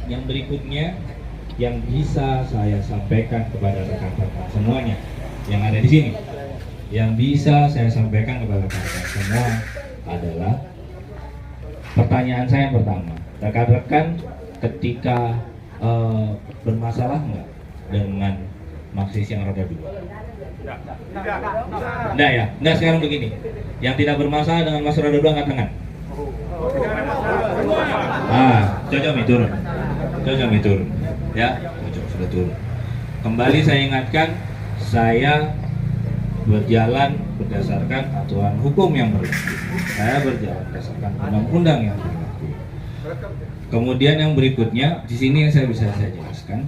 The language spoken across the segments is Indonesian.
yang berikutnya yang bisa saya sampaikan kepada rekan-rekan semuanya yang ada di sini, yang bisa saya sampaikan kepada rekan-rekan semua adalah pertanyaan saya yang pertama, rekan-rekan ketika bermasalah nggak dengan Maxis yang roda 2? Enggak ya? Enggak, sekarang begini, yang tidak bermasalah dengan Maxis roda 2 angkat tangan. Coba turun. Coba turun. Ya, sudah turun. Kembali saya ingatkan, saya berjalan berdasarkan aturan hukum yang berlaku. Saya berjalan berdasarkan undang-undang yang berlaku. Kemudian yang berikutnya, di sini yang saya bisa jelaskan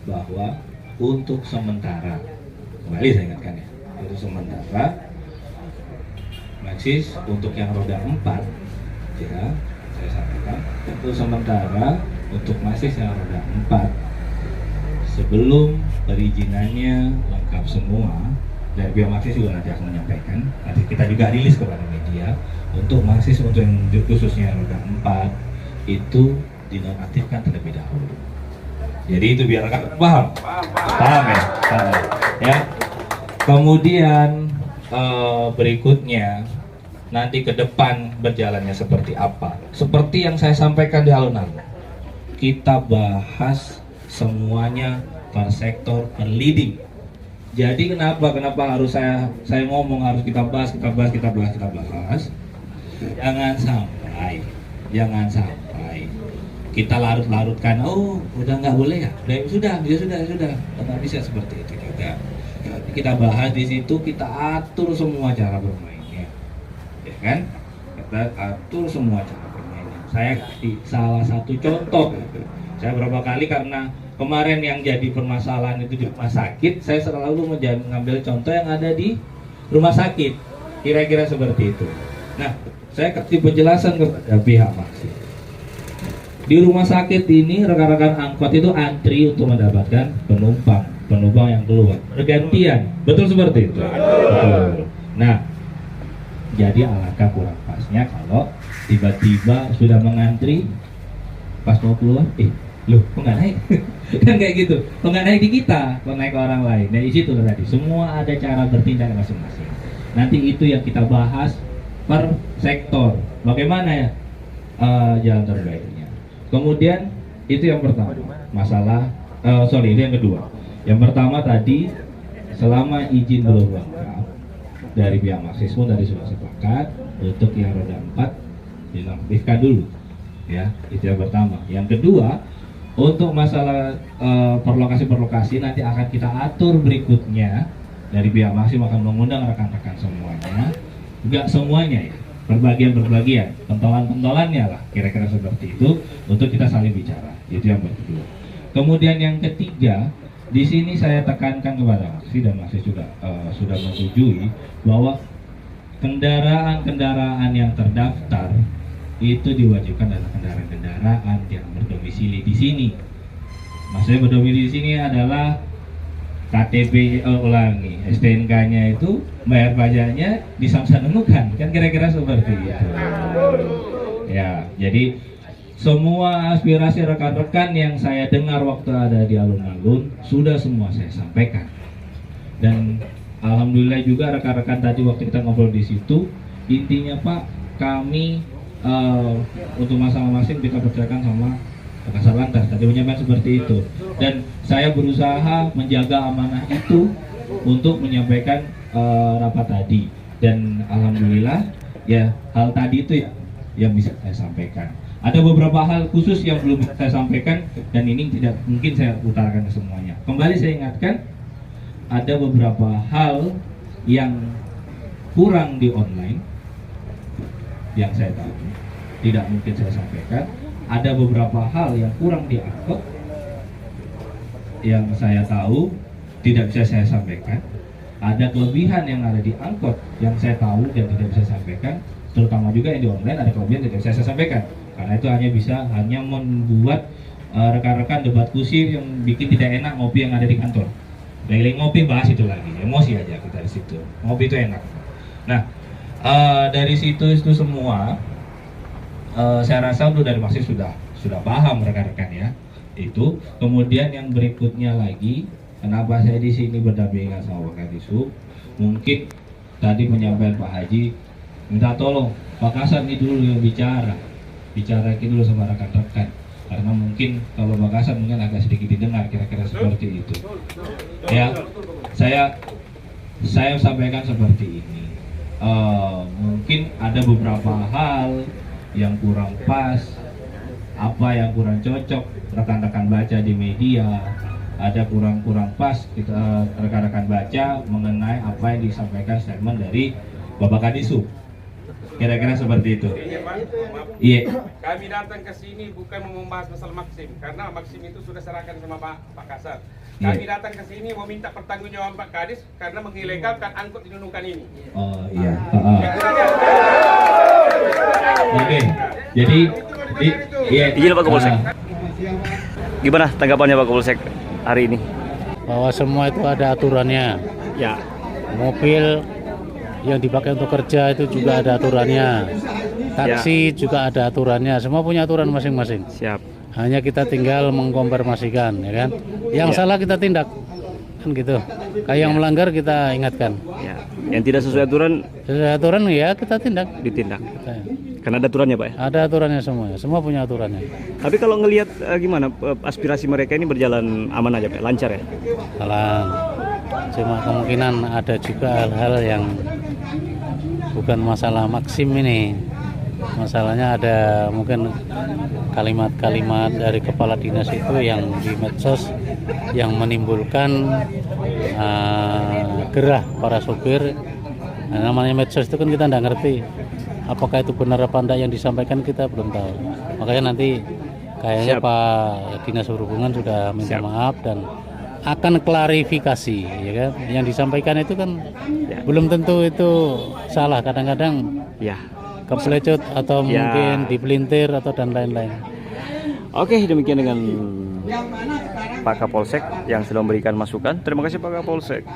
bahwa untuk sementara, kembali saya ingatkan ya, untuk sementara Maxis untuk yang roda 4 ya, saya sampaikan untuk sementara untuk Maxis yang roda 4 sebelum perizinannya lengkap semua dari pihak Maxis juga nanti akan menyampaikan, nanti kita juga rilis kepada media untuk Maxis untuk yang khususnya roda 4 itu dinonaktifkan terlebih dahulu. Jadi itu biar rekan paham ya, paham. Ya. Kemudian berikutnya nanti ke depan berjalannya seperti apa? Seperti yang saya sampaikan di alun-alun, kita bahas semuanya per sektor, per leading. Jadi kenapa harus saya ngomong harus kita bahas. Jangan sampai kita larut-larutkan. Oh, udah nggak boleh ya? Sudah, nggak bisa seperti itu juga. Kita bahas di situ, kita atur semua cara bermainnya, ya kan? Kita atur semua cara bermainnya. Saya kasih salah satu contoh. Saya berapa kali karena kemarin yang jadi permasalahan itu di rumah sakit, saya selalu mengambil contoh yang ada di rumah sakit, kira-kira seperti itu. Nah, saya kasih penjelasan kepada pihak Maxis. Di rumah sakit ini rekan-rekan angkot itu antri untuk mendapatkan penumpang yang keluar bergantian, betul seperti itu. Betul. Nah, jadi alangkah kurang pasnya kalau tiba-tiba sudah mengantri pas mau keluar, loh kok nggak naik? Kan kayak gitu, kok nggak naik di kita, kok naik ke orang lain. Nah, di situ tadi semua ada cara bertindak masing-masing. Nanti itu yang kita bahas per sektor, bagaimana ya jalan terbaiknya. Kemudian itu yang pertama, masalah itu yang kedua. Yang pertama tadi, selama izin belum lengkap dari pihak Maxis pun tadi sudah sepakat untuk yang roda 4 dinonaktifkan dulu, ya, itu yang pertama. Yang kedua, untuk masalah per lokasi nanti akan kita atur berikutnya. Dari pihak Maxis akan mengundang rekan-rekan semuanya, enggak semuanya ya, berbagian, pentolan-pentolannya lah, kira-kira seperti itu, untuk kita saling bicara. Itu yang kedua. Kemudian yang ketiga, di sini saya tekankan kepada Maxis dan Maxis juga sudah menyetujui bahwa kendaraan-kendaraan yang terdaftar itu diwajibkan adalah kendaraan-kendaraan yang berdomisili di sini. Maksudnya berdomisili di sini adalah KTP STNK-nya itu bayar pajaknya di Samsat Nunukan, kan kira-kira seperti itu. Ya, jadi semua aspirasi rekan-rekan yang saya dengar waktu ada di alun-alun sudah semua saya sampaikan. Dan alhamdulillah juga rekan-rekan tadi waktu kita ngobrol di situ, intinya Pak, kami untuk masalah masing kita percayakan sama Kasar Lantas tadi menyampaikan seperti itu, dan saya berusaha menjaga amanah itu untuk menyampaikan rapat tadi, dan alhamdulillah ya hal tadi itu ya yang bisa saya sampaikan. Ada beberapa hal khusus yang belum saya sampaikan dan ini tidak mungkin saya utarakan ke semuanya. Kembali saya ingatkan, ada beberapa hal yang kurang di online yang saya tahu tidak mungkin saya sampaikan. Ada beberapa hal yang kurang di angkot yang saya tahu tidak bisa saya sampaikan. Ada kelebihan yang ada di angkot yang saya tahu dan tidak bisa saya sampaikan, terutama juga yang di online ada kelebihan yang tidak bisa saya sampaikan. Karena itu hanya membuat rekan-rekan debat kusir yang bikin tidak enak ngopi yang ada di kantor. Lagi ngopi bahas itu lagi, emosi aja kita di situ. Ngopi itu enak. Nah, dari situ semua saya rasa untuk dari Maxis sudah paham rekan-rekan ya. Itu kemudian yang berikutnya lagi, kenapa saya di sini berdampingan sama Pak Kadisub? Mungkin tadi penyampaian Pak Haji minta tolong Pak Kasat ini dulu yang bicara dulu sama rekan-rekan, karena mungkin kalau Pak Kasat mungkin agak sedikit didengar, kira-kira seperti itu. Ya, saya sampaikan seperti ini. Mungkin ada beberapa hal yang kurang pas, apa yang kurang cocok rekan-rekan baca di media, ada kurang pas kita rekan-rekan baca mengenai apa yang disampaikan statement dari Bapak Kadisub. Kira-kira seperti itu. Iya Pak, maaf. Iya. Kami datang ke sini bukan mau membahas masalah Maxim, karena Maxim itu sudah serahkan sama Pak Kasat. Kami datang ke sini mau minta pertanggungjawaban Pak Kadis karena mengilegalkan angkut di Nunukan ini. Oh iya. Oke. Jadi iya. Izin Pak Kapolsek. Gimana tanggapannya Pak Kapolsek hari ini? Bahwa semua itu ada aturannya. Ya. Mobil yang dipakai untuk kerja itu juga ada aturannya. Taksi juga ada aturannya. Semua punya aturan masing-masing. Siap. Hanya kita tinggal mengkonfirmasikan, ya kan? Yang salah kita tindak, kan gitu. Kayak yang melanggar kita ingatkan. Ya. Yang tidak sesuai aturan Sesuai aturan ya kita tindak. ditindak. Kita, Karena ada aturannya Pak ya. ada aturannya semua punya aturannya. Tapi kalau ngelihat gimana aspirasi mereka ini berjalan aman aja Pak, lancar ya? Salah. Cuma kemungkinan ada juga hal-hal yang bukan masalah Maxim ini. Masalahnya ada mungkin kalimat-kalimat dari kepala dinas itu yang di medsos yang menimbulkan gerah para sopir. Nah, namanya medsos itu kan kita tidak ngerti apakah itu benar apa enggak, yang disampaikan kita belum tahu. Makanya nanti kayaknya Siap. Pak Dinas Perhubungan sudah minta Siap. maaf dan akan klarifikasi, ya kan? Yang disampaikan itu kan belum tentu itu salah, kadang-kadang Ya. keplecut atau Ya. mungkin dipelintir atau dan lain-lain. Oke, demikian dengan Pak Kapolsek yang sudah memberikan masukan. Terima kasih Pak Kapolsek.